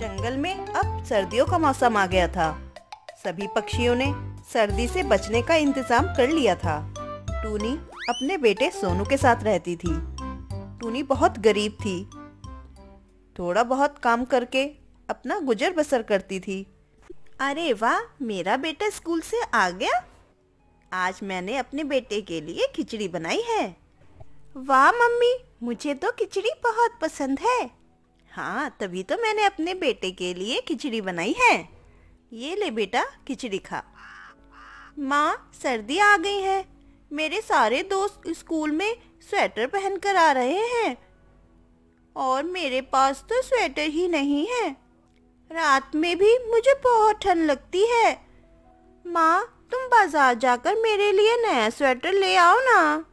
जंगल में अब सर्दियों का मौसम आ गया था। सभी पक्षियों ने सर्दी से बचने का इंतजाम कर लिया था। टूनी अपने बेटे सोनू के साथ रहती थी। टूनी बहुत गरीब थी, थोड़ा बहुत काम करके अपना गुजर बसर करती थी। अरे वाह, मेरा बेटा स्कूल से आ गया। आज मैंने अपने बेटे के लिए खिचड़ी बनाई है। वाह मम्मी, मुझे तो खिचड़ी बहुत पसंद है। हाँ, तभी तो मैंने अपने बेटे के लिए खिचड़ी बनाई है। ये ले बेटा, खिचड़ी खा। माँ, सर्दी आ गई है। मेरे सारे दोस्त स्कूल में स्वेटर पहन कर आ रहे हैं और मेरे पास तो स्वेटर ही नहीं है। रात में भी मुझे बहुत ठंड लगती है। माँ, तुम बाजार जाकर मेरे लिए नया स्वेटर ले आओ ना।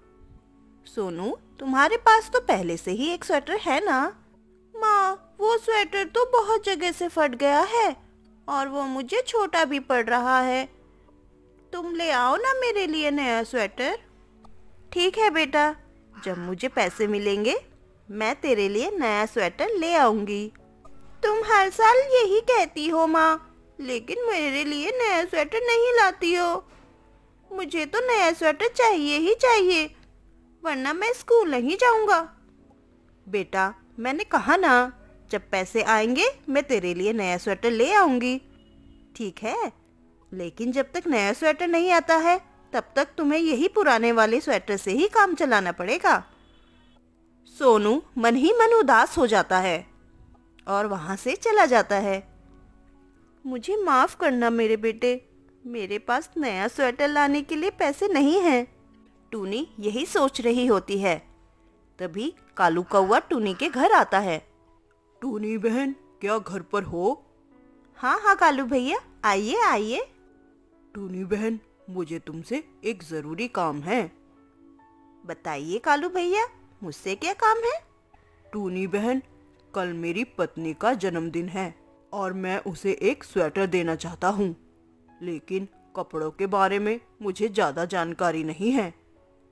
सोनू, तुम्हारे पास तो पहले से ही एक स्वेटर है ना। माँ, वो स्वेटर तो बहुत जगह से फट गया है और वो मुझे छोटा भी पड़ रहा है। तुम ले आओ ना मेरे लिए नया स्वेटर। ठीक है बेटा, जब मुझे पैसे मिलेंगे मैं तेरे लिए नया स्वेटर ले आऊंगी। तुम हर साल यही कहती हो माँ, लेकिन मेरे लिए नया स्वेटर नहीं लाती हो। मुझे तो नया स्वेटर चाहिए ही चाहिए, वरना मैं स्कूल नहीं जाऊंगा। बेटा, मैंने कहा ना, जब पैसे आएंगे मैं तेरे लिए नया स्वेटर ले आऊंगी। ठीक है, लेकिन जब तक नया स्वेटर नहीं आता है तब तक तुम्हें यही पुराने वाले स्वेटर से ही काम चलाना पड़ेगा। सोनू मन ही मन उदास हो जाता है और वहाँ से चला जाता है। मुझे माफ़ करना मेरे बेटे, मेरे पास नया स्वेटर लाने के लिए पैसे नहीं हैं। टूनी यही सोच रही होती है। तभी कालू कौवा टूनी के घर आता है। टूनी बहन, क्या घर पर हो? हाँ हाँ कालू भैया, आइए आइए। टूनी बहन, मुझे तुमसे एक ज़रूरी काम है। बताइए कालू भैया, मुझसे क्या काम है? टूनी बहन, कल मेरी पत्नी का जन्मदिन है और मैं उसे एक स्वेटर देना चाहता हूँ, लेकिन कपड़ों के बारे में मुझे ज़्यादा जानकारी नहीं है।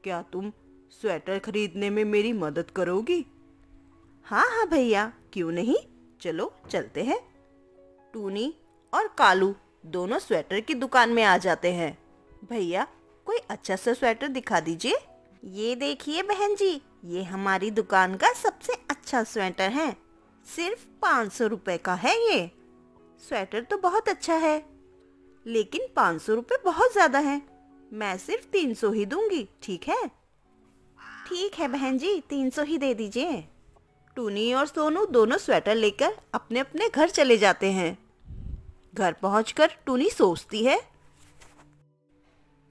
क्या तुम स्वेटर खरीदने में मेरी मदद करोगी? हाँ हाँ भैया, क्यों नहीं, चलो चलते हैं। टूनी और कालू दोनों स्वेटर की दुकान में आ जाते हैं। भैया, कोई अच्छा सा स्वेटर दिखा दीजिए। ये देखिए बहन जी, ये हमारी दुकान का सबसे अच्छा स्वेटर है। सिर्फ 500 रुपए का है ये। स्वेटर तो बहुत अच्छा है, लेकिन 500 रुपए बहुत ज़्यादा है। मैं सिर्फ 300 ही दूंगी, ठीक है? ठीक है बहन जी, 300 ही दे दीजिए। टूनी और सोनू दोनों स्वेटर लेकर अपने अपने घर चले जाते हैं। घर पहुंचकर टूनी सोचती है,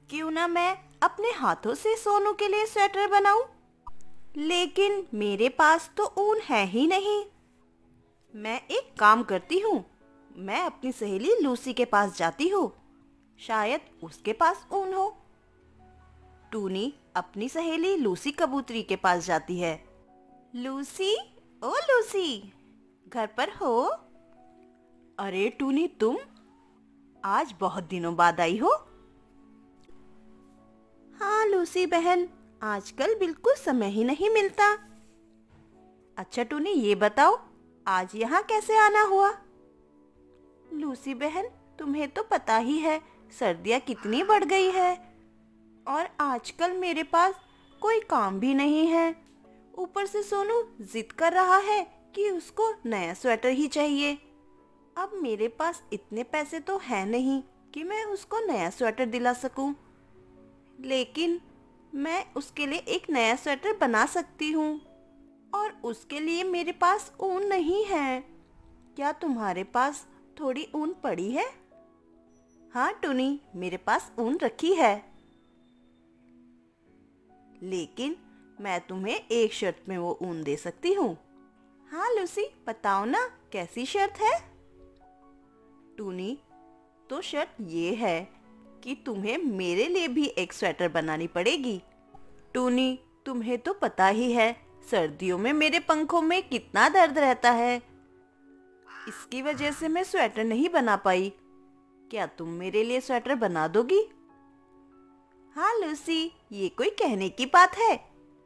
क्यों ना मैं अपने हाथों से सोनू के लिए स्वेटर बनाऊं? लेकिन मेरे पास तो ऊन है ही नहीं। मैं एक काम करती हूँ, मैं अपनी सहेली लूसी के पास जाती हूँ, शायद उसके पास ऊन हो। टूनी अपनी सहेली लूसी कबूतरी के पास जाती है। लूसी, ओ लूसी, घर पर हो? अरे टूनी, तुम आज बहुत दिनों बाद आई हो। हाँ लूसी बहन, आजकल बिल्कुल समय ही नहीं मिलता। अच्छा टूनी, ये बताओ आज यहाँ कैसे आना हुआ? लूसी बहन, तुम्हें तो पता ही है सर्दियाँ कितनी बढ़ गई है और आजकल मेरे पास कोई काम भी नहीं है। ऊपर से सोनू जिद कर रहा है कि उसको नया स्वेटर ही चाहिए। अब मेरे पास इतने पैसे तो है नहीं कि मैं उसको नया स्वेटर दिला सकूं, लेकिन मैं उसके लिए एक नया स्वेटर बना सकती हूँ और उसके लिए मेरे पास ऊन नहीं है। क्या तुम्हारे पास थोड़ी ऊन पड़ी है? हाँ टूनी, मेरे पास ऊन रखी है, लेकिन मैं तुम्हें एक शर्त में वो ऊन दे सकती हूँ। हाँ लूसी, बताओ ना, कैसी शर्त है? टूनी, तो शर्त ये है कि तुम्हें मेरे लिए भी एक स्वेटर बनानी पड़ेगी। टूनी, तुम्हें तो पता ही है सर्दियों में मेरे पंखों में कितना दर्द रहता है, इसकी वजह से मैं स्वेटर नहीं बना पाई। क्या तुम मेरे लिए स्वेटर बना दोगी? हाँ लूसी, ये कोई कहने की बात है,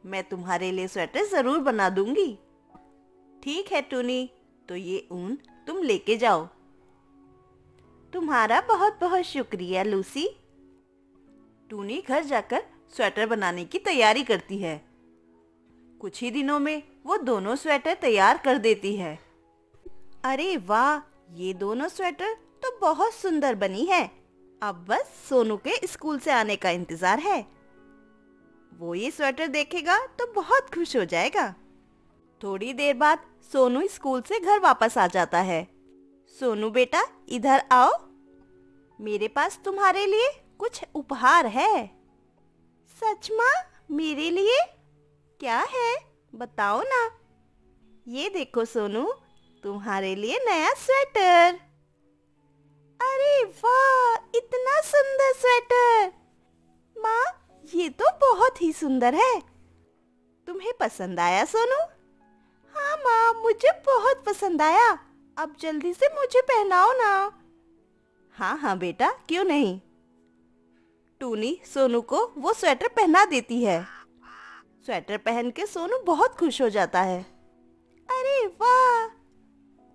मैं तुम्हारे लिए स्वेटर जरूर बना दूंगी। ठीक है टूनी, तो ये ऊन तुम लेके जाओ। तुम्हारा बहुत बहुत शुक्रिया लूसी। टूनी घर जाकर स्वेटर बनाने की तैयारी करती है। कुछ ही दिनों में वो दोनों स्वेटर तैयार कर देती है। अरे वाह, ये दोनों स्वेटर तो बहुत सुंदर बनी है। अब बस सोनू के स्कूल से आने का इंतजार है। वो ये स्वेटर देखेगा तो बहुत खुश हो जाएगा। थोड़ी देर बाद सोनू स्कूल से घर वापस आ जाता है। सोनू बेटा, इधर आओ, मेरे पास तुम्हारे लिए कुछ उपहार है। सच माँ, मेरे लिए? क्या है, बताओ ना। ये देखो सोनू, तुम्हारे लिए नया स्वेटर। अरे वाह, इतना सुंदर स्वेटर। माँ, ये तो बहुत ही सुंदर है। तुम्हें पसंद आया सोनू? हाँ माँ, मुझे बहुत पसंद आया। अब जल्दी से मुझे पहनाओ ना। हाँ हाँ बेटा, क्यों नहीं। टूनी सोनू को वो स्वेटर पहना देती है। स्वेटर पहन के सोनू बहुत खुश हो जाता है। अरे वाह,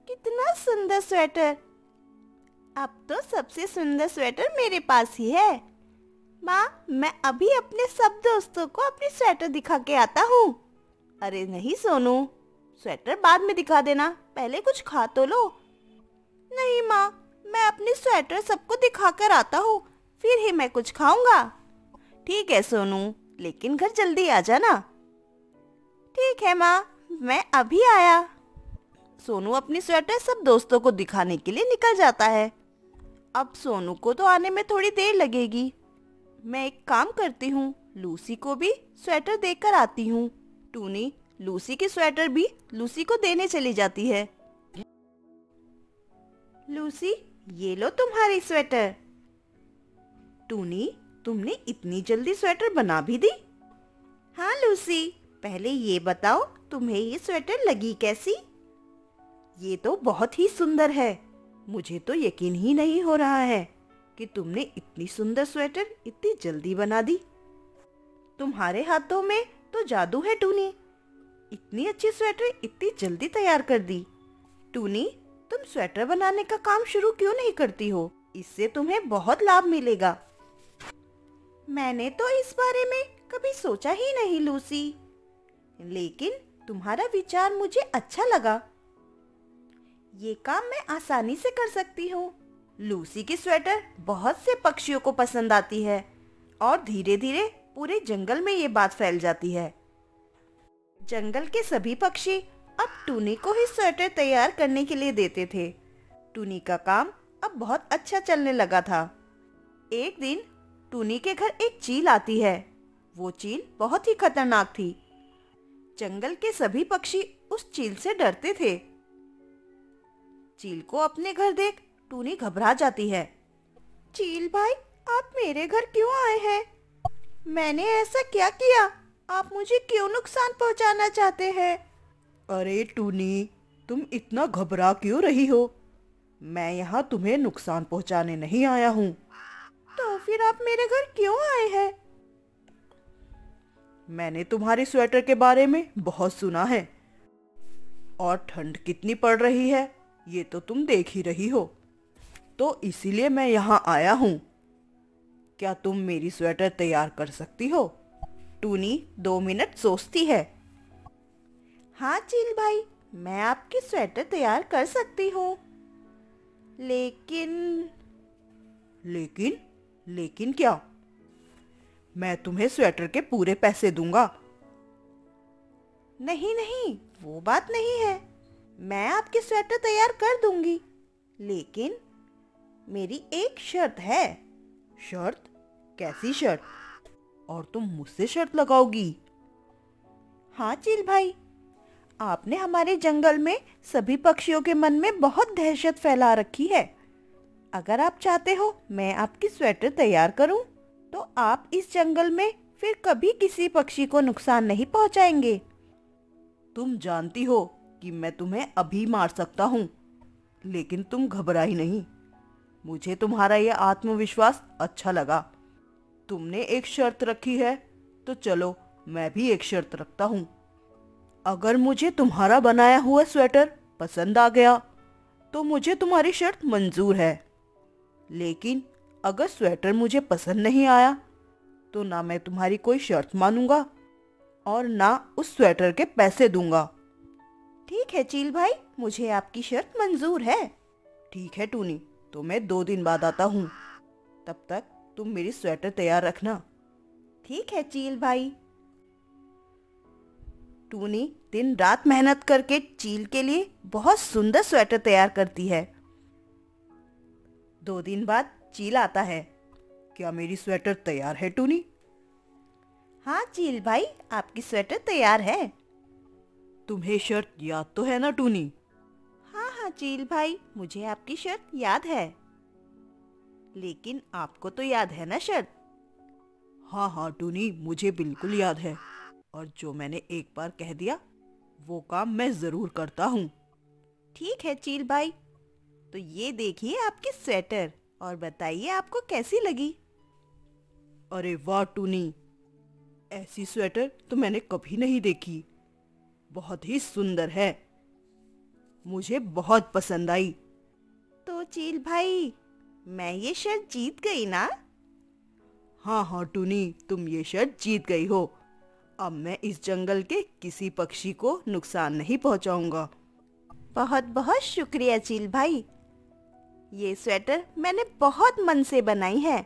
कितना सुंदर स्वेटर। अब तो सबसे सुंदर स्वेटर मेरे पास ही है। माँ, मैं अभी अपने सब दोस्तों को अपनी स्वेटर दिखा के आता हूँ। अरे नहीं सोनू, स्वेटर बाद में दिखा देना, पहले कुछ खा तो लो। नहीं माँ, मैं अपनी स्वेटर सबको दिखा कर आता हूँ, फिर ही मैं कुछ खाऊंगा। ठीक है सोनू, लेकिन घर जल्दी आ जाना। ठीक है माँ, मैं अभी आया। सोनू अपनी स्वेटर सब दोस्तों को दिखाने के लिए निकल जाता है। अब सोनू को तो आने में थोड़ी देर लगेगी। मैं एक काम करती हूँ, लूसी को भी स्वेटर देकर आती हूँ। टूनी लूसी की स्वेटर भी लूसी को देने चली जाती है। लूसी, ये लो तुम्हारी स्वेटर। टूनी, तुमने इतनी जल्दी स्वेटर बना भी दी? हाँ लूसी, पहले ये बताओ, तुम्हें ये स्वेटर लगी कैसी? ये तो बहुत ही सुंदर है। मुझे तो यकीन ही नहीं हो रहा है कि तुमने इतनी सुंदर स्वेटर इतनी जल्दी बना दी। तुम्हारे हाथों में तो जादू है टूनी। इतनी अच्छी स्वेटर इतनी जल्दी तैयार कर दी। टूनी, तुम स्वेटर बनाने का काम शुरू क्यों नहीं करती हो? इससे तुम्हें बहुत लाभ मिलेगा। मैंने तो इस बारे में कभी सोचा ही नहीं लूसी, लेकिन तुम्हारा विचार मुझे अच्छा लगा। ये काम मैं आसानी से कर सकती हूँ। लूसी की स्वेटर बहुत से पक्षियों को पसंद आती है और धीरे धीरे पूरे जंगल में ये बात फैल जाती है। जंगल के सभी पक्षी अब टूनी को ही स्वेटर तैयार करने के लिए देते थे। टूनी का काम अब बहुत अच्छा चलने लगा था। एक दिन टूनी के घर एक चील आती है। वो चील बहुत ही खतरनाक थी। जंगल के सभी पक्षी उस चील से डरते थे। चील को अपने घर देख टूनी घबरा जाती है। चील भाई, आप मेरे घर क्यों आए हैं? मैंने ऐसा क्या किया? आप मुझे क्यों नुकसान पहुंचाना चाहते हैं? अरे टूनी, तुम इतना घबरा क्यों रही हो? मैं यहाँ तुम्हें नुकसान पहुँचाने नहीं आया हूँ। तो फिर आप मेरे घर क्यों आए हैं? मैंने तुम्हारी स्वेटर के बारे में बहुत सुना है और ठंड कितनी पड़ रही है ये तो तुम देख ही रही हो, तो इसीलिए मैं यहाँ आया हूँ। क्या तुम मेरी स्वेटर तैयार कर सकती हो? टूनी 2 मिनट सोचती है। हाँ चील भाई, मैं आपकी स्वेटर तैयार कर सकती हूँ, लेकिन लेकिन क्या? मैं तुम्हें स्वेटर के पूरे पैसे दूंगा। नहीं, वो बात नहीं है। मैं आपकी स्वेटर तैयार कर दूंगी, लेकिन मेरी एक शर्त है। शर्त? कैसी शर्त? और तुम मुझसे शर्त लगाओगी? हाँ चील भाई, आपने हमारे जंगल में सभी पक्षियों के मन में बहुत दहशत फैला रखी है। अगर आप चाहते हो मैं आपकी स्वेटर तैयार करूं, तो आप इस जंगल में फिर कभी किसी पक्षी को नुकसान नहीं पहुंचाएंगे। तुम जानती हो कि मैं तुम्हें अभी मार सकता हूँ, लेकिन तुम घबराई नहीं। मुझे तुम्हारा यह आत्मविश्वास अच्छा लगा। तुमने एक शर्त रखी है, तो चलो मैं भी एक शर्त रखता हूँ। अगर मुझे तुम्हारा बनाया हुआ स्वेटर पसंद आ गया, तो मुझे तुम्हारी शर्त मंजूर है, लेकिन अगर स्वेटर मुझे पसंद नहीं आया तो ना मैं तुम्हारी कोई शर्त मानूंगा और ना उस स्वेटर के पैसे दूंगा। ठीक है चील भाई, मुझे आपकी शर्त मंजूर है। ठीक है टूनी, तो मैं 2 दिन बाद आता हूँ। तब तक तुम मेरी स्वेटर तैयार रखना। ठीक है चील भाई। टूनी दिन रात मेहनत करके चील के लिए बहुत सुंदर स्वेटर तैयार करती है। 2 दिन बाद चील आता है। क्या मेरी स्वेटर तैयार है टूनी? हाँ चील भाई, आपकी स्वेटर तैयार है। तुम्हें शर्त याद तो है ना टूनी? हाँ हाँ चील भाई, मुझे आपकी शर्त याद है। लेकिन आपको तो याद है ना शर्त? हाँ हाँ टूनी, मुझे बिल्कुल याद है, और जो मैंने एक बार कह दिया वो काम मैं जरूर करता हूँ। ठीक है चील भाई, तो ये देखिए आपकी स्वेटर और बताइए आपको कैसी लगी। अरे वाह टूनी, ऐसी स्वेटर तो मैंने कभी नहीं देखी। बहुत ही सुंदर है, मुझे बहुत पसंद आई। तो चील भाई, मैं ये शर्त जीत गई ना? हाँ हाँ टूनी, तुम ये शर्त जीत गई हो। अब मैं इस जंगल के किसी पक्षी को नुकसान नहीं पहुंचाऊंगा। बहुत बहुत शुक्रिया चील भाई। ये स्वेटर मैंने बहुत मन से बनाई है,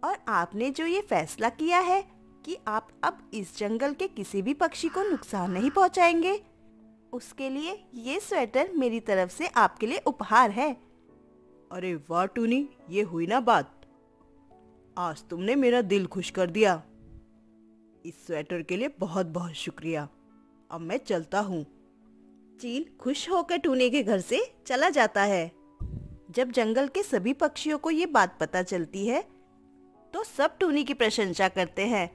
और आपने जो ये फैसला किया है कि आप अब इस जंगल के किसी भी पक्षी को नुकसान नहीं पहुंचाएंगे, उसके लिए ये स्वेटर मेरी तरफ से आपके लिए उपहार है। अरे वाह टूनी, ये हुई ना बात। आज तुमने मेरा दिल खुश कर दिया। इस स्वेटर के लिए बहुत बहुत शुक्रिया। अब मैं चलता हूँ। चील खुश होकर टूनी के घर से चला जाता है। जब जंगल के सभी पक्षियों को ये बात पता चलती है तो सब टूनी की प्रशंसा करते हैं।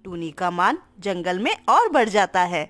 टूनी का मान जंगल में और बढ़ जाता है।